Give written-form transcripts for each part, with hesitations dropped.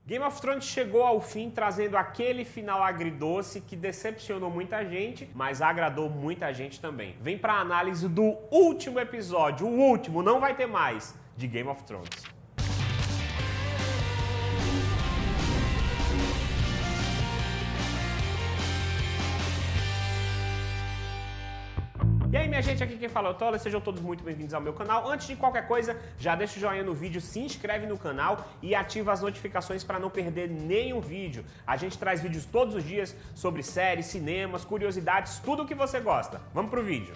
Game of Thrones chegou ao fim trazendo aquele final agridoce que decepcionou muita gente, mas agradou muita gente também. Vem pra análise do último episódio, o último, não vai ter mais, de Game of Thrones. E aí minha gente, aqui quem fala é o Toller, sejam todos muito bem-vindos ao meu canal. Antes de qualquer coisa, já deixa o joinha no vídeo, se inscreve no canal e ativa as notificações para não perder nenhum vídeo. A gente traz vídeos todos os dias sobre séries, cinemas, curiosidades, tudo o que você gosta. Vamos pro vídeo.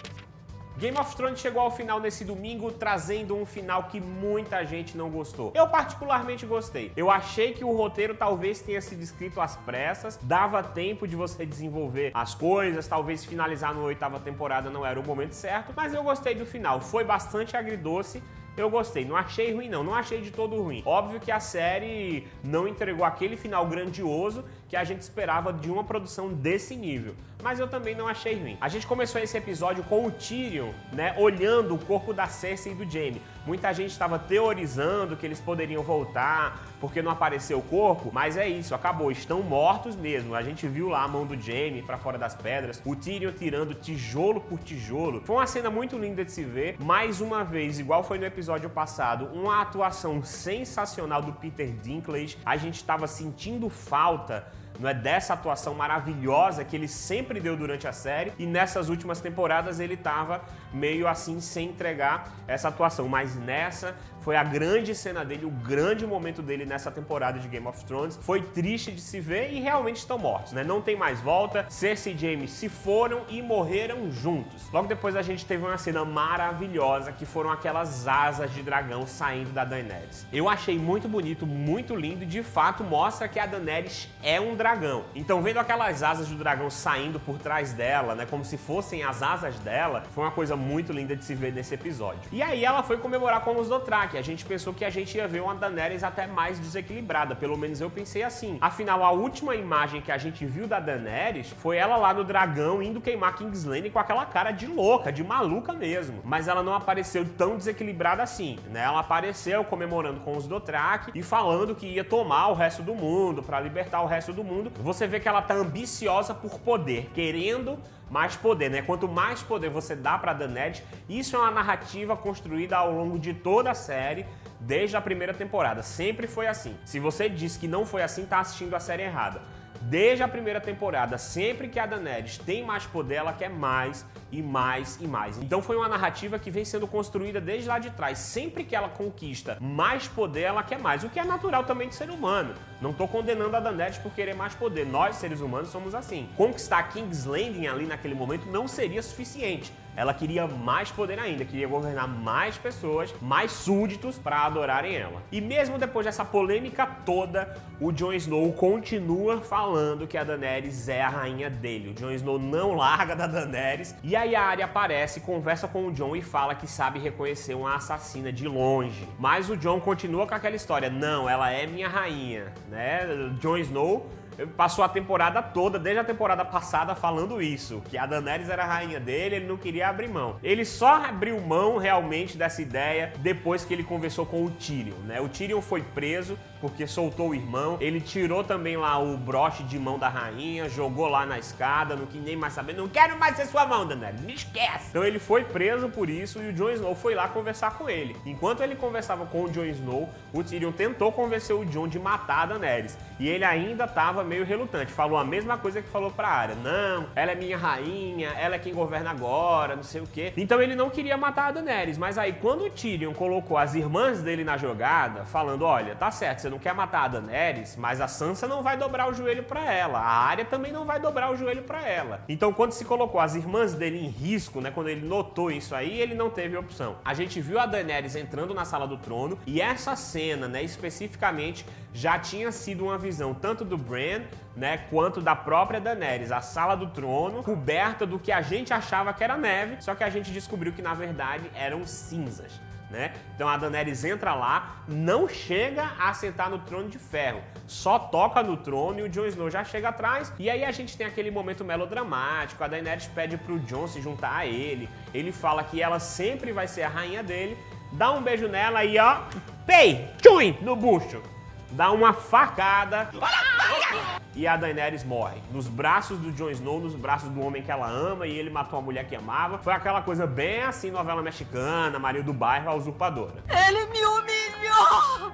Game of Thrones chegou ao final nesse domingo, trazendo um final que muita gente não gostou. Eu particularmente gostei. Eu achei que o roteiro talvez tenha sido escrito às pressas, dava tempo de você desenvolver as coisas, talvez finalizar na 8ª temporada não era o momento certo, mas eu gostei do final. Foi bastante agridoce. Eu gostei, não achei ruim não achei de todo ruim. Óbvio que a série não entregou aquele final grandioso que a gente esperava de uma produção desse nível, mas eu também não achei ruim. A gente começou esse episódio com o Tyrion, né, olhando o corpo da Cersei e do Jaime. Muita gente estava teorizando que eles poderiam voltar porque não apareceu o corpo, mas é isso, acabou, estão mortos mesmo. A gente viu lá a mão do Jaime pra fora das pedras, o Tyrion tirando tijolo por tijolo. Foi uma cena muito linda de se ver, mais uma vez, igual foi no episódio passado, uma atuação sensacional do Peter Dinklage. A gente estava sentindo falta, não é, dessa atuação maravilhosa que ele sempre deu durante a série, e nessas últimas temporadas ele tava meio assim sem entregar essa atuação, mas nessa foi a grande cena dele, o grande momento dele nessa temporada de Game of Thrones. Foi triste de se ver e realmente estão mortos, né? Não tem mais volta. Cersei e Jaime se foram e morreram juntos. Logo depois a gente teve uma cena maravilhosa que foram aquelas asas de dragão saindo da Daenerys. Eu achei muito bonito, muito lindo e de fato mostra que a Daenerys é um dragão. Então vendo aquelas asas do dragão saindo por trás dela, né, como se fossem as asas dela, foi uma coisa muito linda de se ver nesse episódio. E aí ela foi comemorar com os Dothraki. A gente pensou que a gente ia ver uma Daenerys até mais desequilibrada, pelo menos eu pensei assim. Afinal, a última imagem que a gente viu da Daenerys foi ela lá no dragão indo queimar King's Landing com aquela cara de louca, de maluca mesmo. Mas ela não apareceu tão desequilibrada assim, né? Ela apareceu comemorando com os Dothraki e falando que ia tomar o resto do mundo, pra libertar o resto do mundo. Você vê que ela tá ambiciosa por poder, querendo mais poder, né? Quanto mais poder você dá pra Daenerys, isso é uma narrativa construída ao longo de toda a série, desde a primeira temporada. Sempre foi assim. Se você diz que não foi assim, tá assistindo a série errada. Desde a primeira temporada, sempre que a Daenerys tem mais poder, ela quer mais e mais e mais. Então foi uma narrativa que vem sendo construída desde lá de trás. Sempre que ela conquista mais poder, ela quer mais. O que é natural também de ser humano. Não tô condenando a Daenerys por querer mais poder. Nós, seres humanos, somos assim. Conquistar King's Landing ali naquele momento não seria suficiente. Ela queria mais poder ainda, queria governar mais pessoas, mais súditos para adorarem ela. E mesmo depois dessa polêmica toda, o Jon Snow continua falando que a Daenerys é a rainha dele. O Jon Snow não larga da Daenerys. E aí a Arya aparece, conversa com o Jon e fala que sabe reconhecer uma assassina de longe. Mas o Jon continua com aquela história, não, ela é minha rainha, né? Jon Snow passou a temporada toda, desde a temporada passada, falando isso, que a Daenerys era a rainha dele, ele não queria abrir mão. Ele só abriu mão realmente dessa ideia depois que ele conversou com o Tyrion, né? O Tyrion foi preso porque soltou o irmão, ele tirou também lá o broche de mão da rainha, jogou lá na escada, não quis nem mais saber, não quero mais ser sua mão, Daenerys, me esquece! Então ele foi preso por isso e o Jon Snow foi lá conversar com ele. Enquanto ele conversava com o Jon Snow, o Tyrion tentou convencer o Jon de matar a Daenerys, e ele ainda estava meio relutante, falou a mesma coisa que falou pra Arya, não, ela é minha rainha, ela é quem governa agora, não sei o quê. Então ele não queria matar a Daenerys, mas aí quando o Tyrion colocou as irmãs dele na jogada, falando, olha, tá certo, você não quer matar a Daenerys, mas a Sansa não vai dobrar o joelho pra ela, a Arya também não vai dobrar o joelho pra ela. Então quando se colocou as irmãs dele em risco, né, quando ele notou isso aí, ele não teve opção. A gente viu a Daenerys entrando na Sala do Trono e essa cena, né, especificamente, já tinha sido uma visão tanto do Bran, né, quanto da própria Daenerys, a Sala do Trono, coberta do que a gente achava que era neve, só que a gente descobriu que na verdade eram cinzas, né? Então a Daenerys entra lá, não chega a sentar no trono de ferro, só toca no trono e o Jon Snow já chega atrás, e aí a gente tem aquele momento melodramático, a Daenerys pede pro Jon se juntar a ele fala que ela sempre vai ser a rainha dele, dá um beijo nela e ó, pei, tchum, no bucho. dá uma facada e a Daenerys morre. Nos braços do Jon Snow, nos braços do homem que ela ama, e ele matou a mulher que amava. Foi aquela coisa bem assim, novela mexicana, Maria do Bairro, a usurpadora. Ele me humilhou!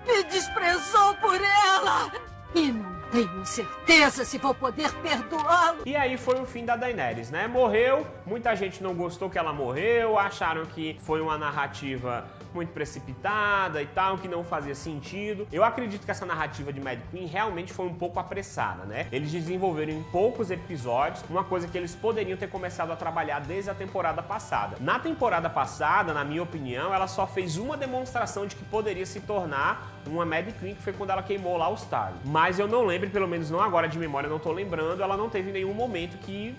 Me desprezou por ela! E não tenho certeza se vou poder perdoá-lo. E aí foi o fim da Daenerys, né? Morreu, muita gente não gostou que ela morreu, acharam que foi uma narrativa muito precipitada e tal, que não fazia sentido. Eu acredito que essa narrativa de Mad Queen realmente foi um pouco apressada, né? Eles desenvolveram em poucos episódios uma coisa que eles poderiam ter começado a trabalhar desde a temporada passada. Na temporada passada, na minha opinião, ela só fez uma demonstração de que poderia se tornar uma Mad Queen, que foi quando ela queimou lá os Tarly. Mas eu não lembro, pelo menos não agora de memória, não tô lembrando, ela não teve nenhum momento que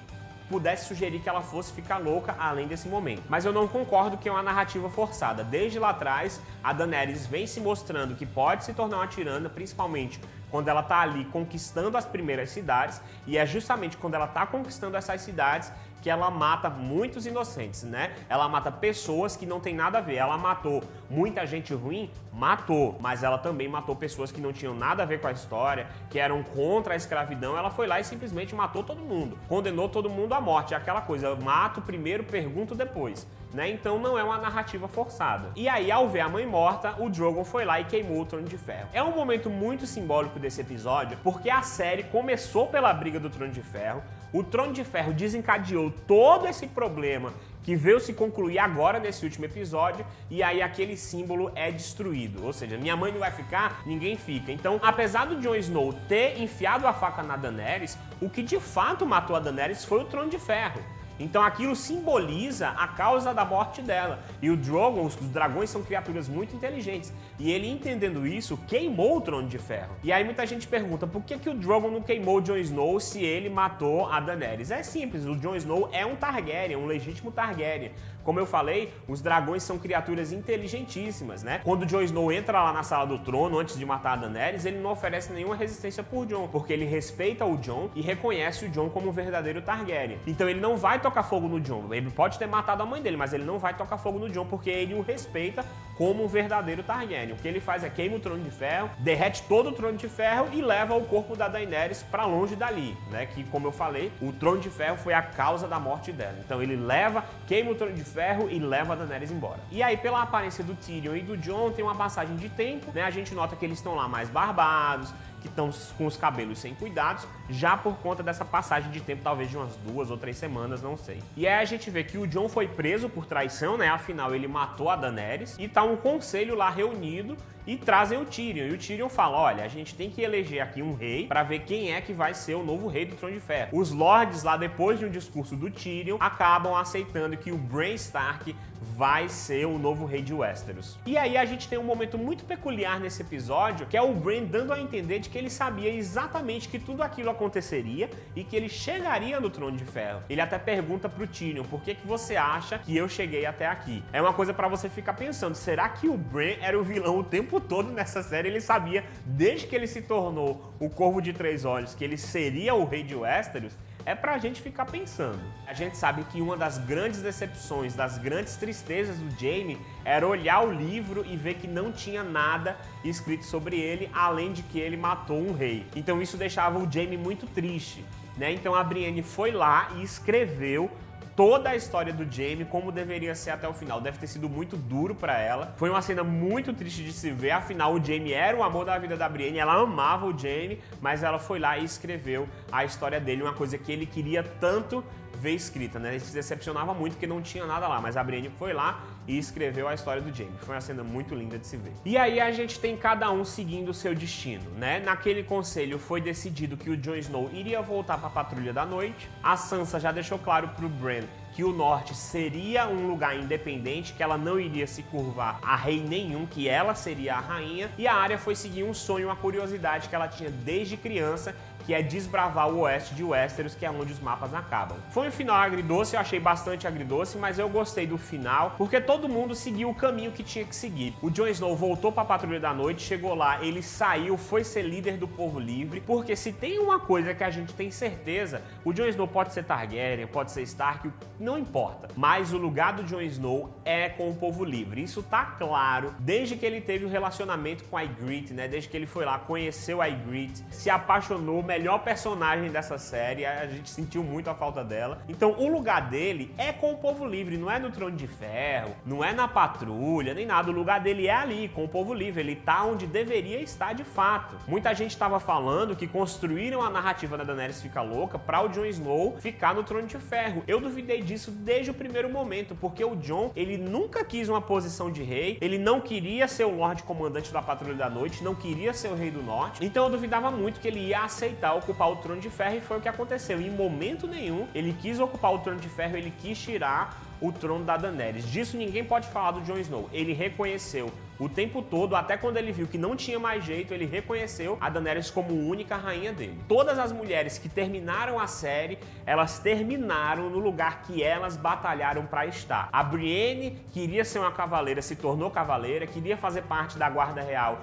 pudesse sugerir que ela fosse ficar louca além desse momento. Mas eu não concordo que é uma narrativa forçada. Desde lá atrás, a Daenerys vem se mostrando que pode se tornar uma tirana, principalmente quando ela tá ali conquistando as primeiras cidades, e é justamente quando ela tá conquistando essas cidades que ela mata muitos inocentes, né? Ela mata pessoas que não tem nada a ver. Ela matou muita gente ruim? Matou. Mas ela também matou pessoas que não tinham nada a ver com a história, que eram contra a escravidão. Ela foi lá e simplesmente matou todo mundo. Condenou todo mundo à morte. É aquela coisa, mato primeiro, pergunto depois. Né? Então não é uma narrativa forçada. E aí, ao ver a mãe morta, o Drogon foi lá e queimou o Trono de Ferro. É um momento muito simbólico desse episódio, porque a série começou pela briga do Trono de Ferro. O Trono de Ferro desencadeou todo esse problema que veio se concluir agora nesse último episódio, e aí aquele símbolo é destruído. Ou seja, minha mãe não vai ficar, ninguém fica. Então, apesar do Jon Snow ter enfiado a faca na Daenerys, o que de fato matou a Daenerys foi o Trono de Ferro. Então aquilo simboliza a causa da morte dela. E o Drogon, os dragões são criaturas muito inteligentes. E ele, entendendo isso, queimou o Trono de Ferro. E aí muita gente pergunta, por que o Drogon não queimou o Jon Snow se ele matou a Daenerys? É simples, o Jon Snow é um Targaryen, um legítimo Targaryen. Como eu falei, os dragões são criaturas inteligentíssimas, né? Quando o Jon Snow entra lá na sala do trono, antes de matar a Daenerys, ele não oferece nenhuma resistência por Jon, porque ele respeita o Jon e reconhece o Jon como um verdadeiro Targaryen. Então ele não vai tocar fogo no Jon. Ele pode ter matado a mãe dele, mas ele não vai tocar fogo no Jon, porque ele o respeita como um verdadeiro Targaryen. O que ele faz é queima o Trono de Ferro, derrete todo o Trono de Ferro e leva o corpo da Daenerys pra longe dali, né? Que, como eu falei, o Trono de Ferro foi a causa da morte dela. Então ele leva, queima o Trono de Ferro e leva a Daenerys embora. E aí, pela aparência do Tyrion e do Jon, tem uma passagem de tempo, né? A gente nota que eles estão lá mais barbados, que estão com os cabelos sem cuidados, já por conta dessa passagem de tempo, talvez de umas 2 ou 3 semanas, não sei. E aí a gente vê que o Jon foi preso por traição, né? Afinal, ele matou a Daenerys, e tá um conselho lá reunido, e trazem o Tyrion. E o Tyrion fala, olha, a gente tem que eleger aqui um rei para ver quem é que vai ser o novo rei do Trono de Ferro. Os lords lá, depois de um discurso do Tyrion, acabam aceitando que o Bran Stark vai ser o novo rei de Westeros. E aí a gente tem um momento muito peculiar nesse episódio, que é o Bran dando a entender de que ele sabia exatamente que tudo aquilo aconteceria e que ele chegaria no Trono de Ferro. Ele até pergunta pro Tyrion, por que você acha que eu cheguei até aqui? É uma coisa para você ficar pensando, será que o Bran era o vilão o tempo todo nessa série? Ele sabia, desde que ele se tornou o Corvo de Três Olhos, que ele seria o rei de Westeros? É pra gente ficar pensando. A gente sabe que uma das grandes decepções, das grandes tristezas do Jaime era olhar o livro e ver que não tinha nada escrito sobre ele, além de que ele matou um rei. Então isso deixava o Jaime muito triste, né? Então a Brienne foi lá e escreveu toda a história do Jaime como deveria ser até o final. Deve ter sido muito duro pra ela. Foi uma cena muito triste de se ver, afinal o Jaime era o amor da vida da Brienne, ela amava o Jaime, mas ela foi lá e escreveu a história dele, uma coisa que ele queria tanto ver escrita, né? Ele se decepcionava muito porque não tinha nada lá, mas a Brienne foi lá e escreveu a história do Jaime. Foi uma cena muito linda de se ver. E aí a gente tem cada um seguindo o seu destino, né? Naquele conselho foi decidido que o Jon Snow iria voltar para a Patrulha da Noite. A Sansa já deixou claro pro Bran que o norte seria um lugar independente, que ela não iria se curvar a rei nenhum, que ela seria a rainha. E a Arya foi seguir um sonho, uma curiosidade que ela tinha desde criança, que é desbravar o oeste de Westeros, que é onde os mapas acabam. Foi um final agridoce, eu achei bastante agridoce, mas eu gostei do final, porque todo mundo seguiu o caminho que tinha que seguir. O Jon Snow voltou para a Patrulha da Noite, chegou lá, ele saiu, foi ser líder do povo livre, porque se tem uma coisa que a gente tem certeza, o Jon Snow pode ser Targaryen, pode ser Stark, não importa. Mas o lugar do Jon Snow é com o povo livre. Isso tá claro desde que ele teve o relacionamento com a Ygritte, né? Desde que ele foi lá, conheceu a Ygritte, se apaixonou, o melhor personagem dessa série, a gente sentiu muito a falta dela. Então o lugar dele é com o povo livre, não é no Trono de Ferro, não é na patrulha, nem nada. O lugar dele é ali, com o povo livre. Ele tá onde deveria estar de fato. Muita gente estava falando que construíram a narrativa da Daenerys ficar louca para o Jon Snow ficar no Trono de Ferro. Eu duvidei disso desde o primeiro momento, porque o Jon, ele nunca quis uma posição de rei, ele não queria ser o Lorde Comandante da Patrulha da Noite, não queria ser o Rei do Norte, então eu duvidava muito que ele ia aceitar ocupar o Trono de Ferro, e foi o que aconteceu. Em momento nenhum, ele quis ocupar o Trono de Ferro, ele quis tirar o trono da Daenerys. Disso ninguém pode falar do Jon Snow. Ele reconheceu o tempo todo, até quando ele viu que não tinha mais jeito, ele reconheceu a Daenerys como única rainha dele. Todas as mulheres que terminaram a série, elas terminaram no lugar que elas batalharam para estar. A Brienne queria ser uma cavaleira, se tornou cavaleira, queria fazer parte da Guarda Real,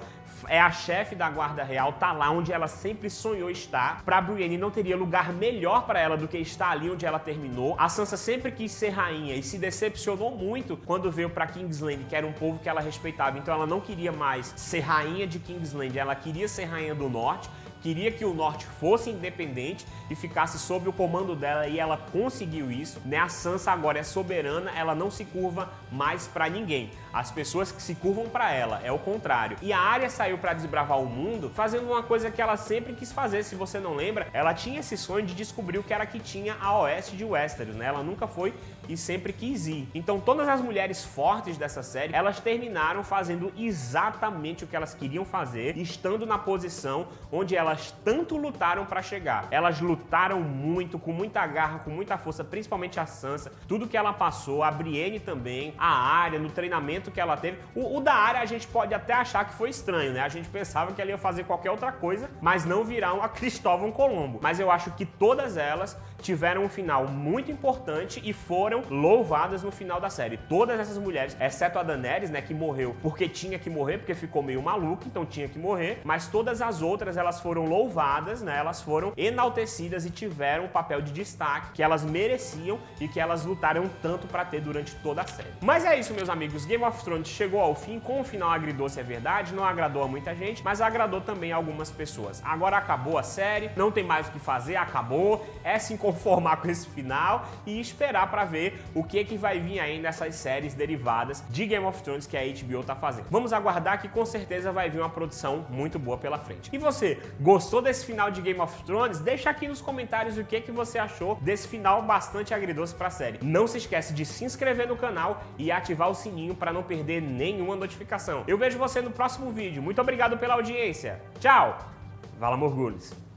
é a chefe da Guarda Real, tá lá onde ela sempre sonhou estar. Pra Brienne não teria lugar melhor para ela do que estar ali onde ela terminou. A Sansa sempre quis ser rainha e se decepcionou muito quando veio pra Kingsland, que era um povo que ela respeitava. Então ela não queria mais ser rainha de Kingsland, ela queria ser rainha do Norte. Queria que o Norte fosse independente e ficasse sob o comando dela, e ela conseguiu isso, né? A Sansa agora é soberana, ela não se curva mais pra ninguém. As pessoas que se curvam pra ela, é o contrário. E a Arya saiu pra desbravar o mundo fazendo uma coisa que ela sempre quis fazer. Se você não lembra, ela tinha esse sonho de descobrir o que era que tinha a oeste de Westeros, né? Ela nunca foi e sempre quis ir. Então todas as mulheres fortes dessa série, elas terminaram fazendo exatamente o que elas queriam fazer, estando na posição onde elas tanto lutaram pra chegar. Elas lutaram muito, com muita garra, com muita força, principalmente a Sansa. Tudo que ela passou, a Brienne também, a Arya, no treinamento que ela teve. O da Arya a gente pode até achar que foi estranho, né? A gente pensava que ela ia fazer qualquer outra coisa, mas não virar uma Cristóvão Colombo. Mas eu acho que todas elas tiveram um final muito importante e foram louvadas no final da série. Todas essas mulheres, exceto a Daenerys, né, que morreu porque tinha que morrer, porque ficou meio maluca, então tinha que morrer, mas todas as outras, elas foram louvadas, né, elas foram enaltecidas e tiveram um papel de destaque que elas mereciam e que elas lutaram tanto pra ter durante toda a série. Mas é isso, meus amigos, Game of Thrones chegou ao fim com um final agridoce, é verdade, não agradou a muita gente, mas agradou também a algumas pessoas. Agora acabou a série, não tem mais o que fazer, acabou, é se conformar com esse final e esperar pra ver o que vai vir aí nessas séries derivadas de Game of Thrones que a HBO tá fazendo. Vamos aguardar que com certeza vai vir uma produção muito boa pela frente. E você, gostou desse final de Game of Thrones? Deixa aqui nos comentários o que você achou desse final bastante agridoce pra série. Não se esquece de se inscrever no canal e ativar o sininho para não perder nenhuma notificação. Eu vejo você no próximo vídeo. Muito obrigado pela audiência. Tchau! Vala Morgulhos!